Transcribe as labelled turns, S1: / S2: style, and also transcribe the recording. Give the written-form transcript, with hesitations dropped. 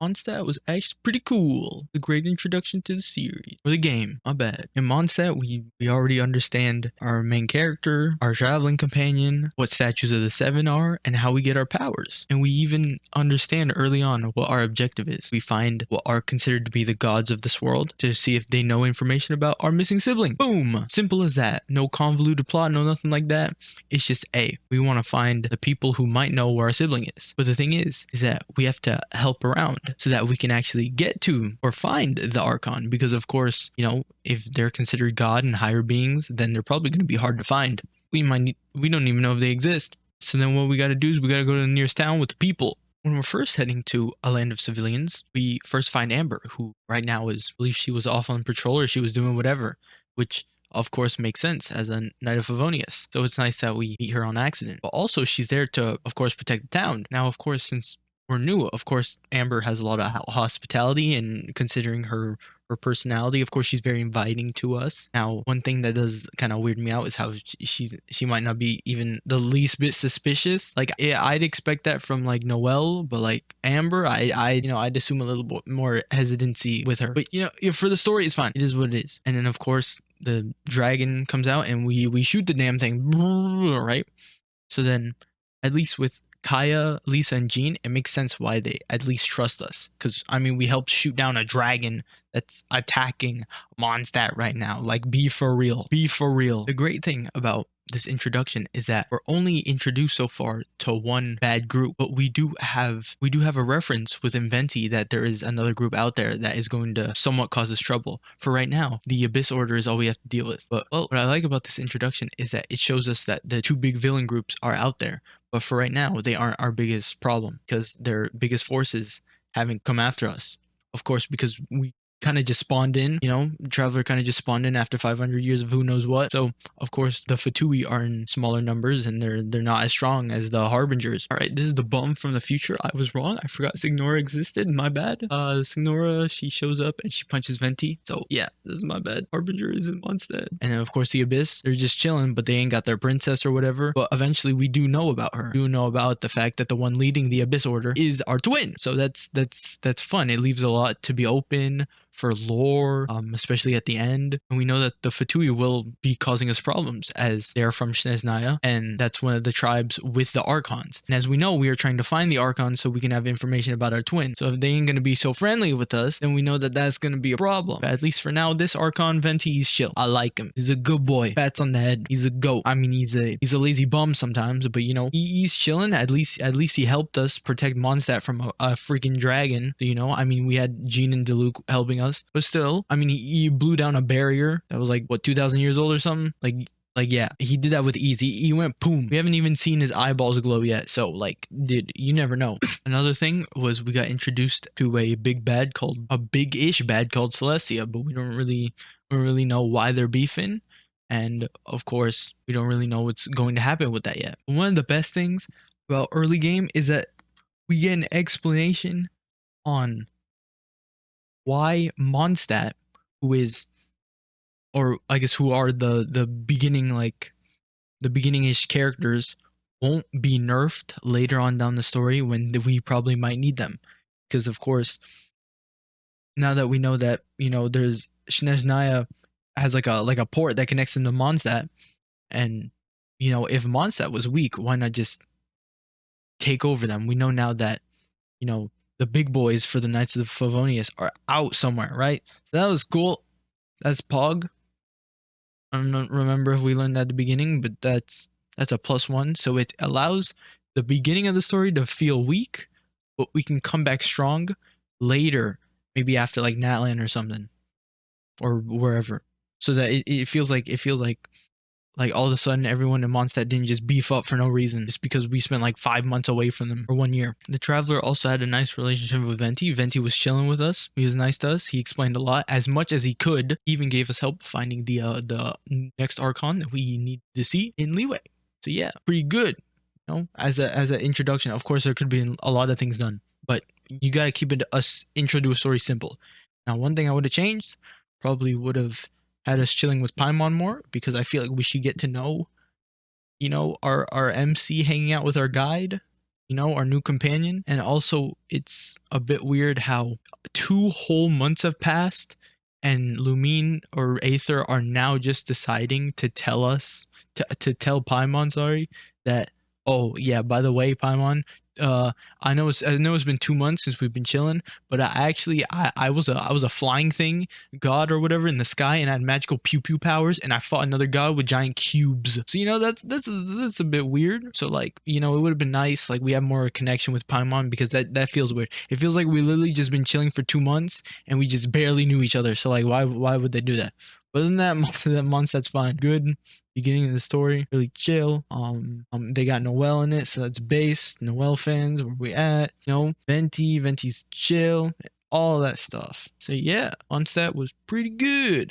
S1: Mondstadt was actually pretty cool. A great introduction to the series. Or the game, my bad. In Mondstadt, we already understand our main character, our traveling companion, what statues of the seven are, and how we get our powers. And we even understand early on what our objective is. We find what are considered to be the gods of this world to see if they know information about our missing sibling. Boom! Simple as that. No convoluted plot, no nothing like that. It's just we want to find the people who might know where our sibling is. But the thing is that we have to help around so that we can actually get to or find the archon, because of course, if they're considered god and higher beings, then they're probably going to be hard to find. We don't even know if they exist. So then what we got to do is we got to go to the nearest town with the people. When we're first heading to a land of civilians, we first find Amber, who right now I believe she was off on patrol or she was doing whatever, which of course makes sense as a Knight of Favonius. So it's nice that we meet her on accident. But also she's there to, of course, protect the town. Now, of course, since we're new, of course, Amber has a lot of hospitality, and considering her personality, of course, she's very inviting to us. Now, one thing that does kind of weird me out is how she might not be even the least bit suspicious. Like, yeah, I'd expect that from like Noelle, but like Amber, I'd assume a little bit more hesitancy with her. But for the story, it's fine. It is what it is. And then of course the dragon comes out and we shoot the damn thing, right? So then, at least with Kaya, Lisa, and Jean, it makes sense why they at least trust us. Because, we helped shoot down a dragon that's attacking Mondstadt right now. Like, be for real. Be for real. The great thing about this introduction is that we're only introduced so far to one bad group, but we do have a reference with Inventi that there is another group out there that is going to somewhat cause us trouble. For right now, the Abyss Order is all we have to deal with. But what I like about this introduction is that it shows us that the two big villain groups are out there. But for right now, they aren't our biggest problem because their biggest forces haven't come after us. Of course, because we kind of just spawned in, Traveler kind of just spawned in after 500 years of who knows what. So, of course, the Fatui are in smaller numbers and they're not as strong as the Harbingers. All right, this is the bum from the future. I was wrong. I forgot Signora existed. My bad. Signora, she shows up and she punches Venti. So, yeah, this is my bad. Harbinger is in Mondstadt. And then, of course, the Abyss, they're just chilling, but they ain't got their princess or whatever. But eventually, we do know about her. We do know about the fact that the one leading the Abyss Order is our twin. So that's fun. It leaves a lot to be open for lore, especially at the end. And we know that the Fatui will be causing us problems as they're from Snezhnaya, and that's one of the tribes with the archons. And as we know, we are trying to find the archons so we can have information about our twin. So if they ain't going to be so friendly with us, then we know that that's going to be a problem. But at least for now, this archon Venti, he's chill. I like him. He's a good boy. Pats on the head. He's a goat. He's a lazy bum sometimes, but he's chilling. At least he helped us protect Mondstadt from a freaking dragon. So, we had Jean and Diluc helping us, but still, he blew down a barrier that was like, what, 2,000 years old or something? Like, yeah, he did that with ease. He went boom. We haven't even seen his eyeballs glow yet. So, like, dude, you never know. Another thing was we got introduced to a big-ish bad called Celestia, but we don't really know why they're beefing. And of course, we don't really know what's going to happen with that yet. But one of the best things about early game is that we get an explanation on why Mondstadt, who are the beginning, like the beginning-ish characters, won't be nerfed later on down the story when we probably might need them. Because of course, now that we know that, there's Snezhnaya has like a port that connects into Mondstadt, and if Mondstadt was weak, why not just take over them? We know now that, the big boys for the Knights of Favonius are out somewhere, right? So that was cool. That's Pog. I don't remember if we learned that at the beginning, but that's a +1. So it allows the beginning of the story to feel weak, but we can come back strong later, maybe after like Natlan or something, or wherever. So that it feels like all of a sudden everyone in Mondstadt didn't just beef up for no reason just because we spent like 5 months away from them, or 1 year. The Traveler also had a nice relationship with Venti. Venti was chilling with us. He was nice to us. He explained a lot, as much as he could. He even gave us help finding the next Archon that we need to see in Leeway. So yeah, pretty good. As an introduction. Of course, there could be a lot of things done, but you gotta keep it intro to a story simple. Now, one thing I would have changed, probably would have had us chilling with Paimon more, because I feel like we should get to know, our MC hanging out with our guide, you know, our new companion. And also, it's a bit weird how 2 whole months have passed and Lumine or Aether are now just deciding to tell us, to tell Paimon, sorry, that, oh yeah, by the way, Paimon, I know it's been 2 months since we've been chilling, but I was a flying thing, god or whatever in the sky, and I had magical pew pew powers, and I fought another god with giant cubes. So you know that's a bit weird. So like, you know, it would have been nice like we have more connection with Paimon, because that feels weird. It feels like we literally just been chilling for 2 months and we just barely knew each other. So like why would they do that? But other than that, Mondstadt's fine. Good beginning of the story, really chill. They got Noelle in it, so that's base. Noelle fans, where we at? You know, Venti's chill, all that stuff. So yeah, Monstadt was pretty good.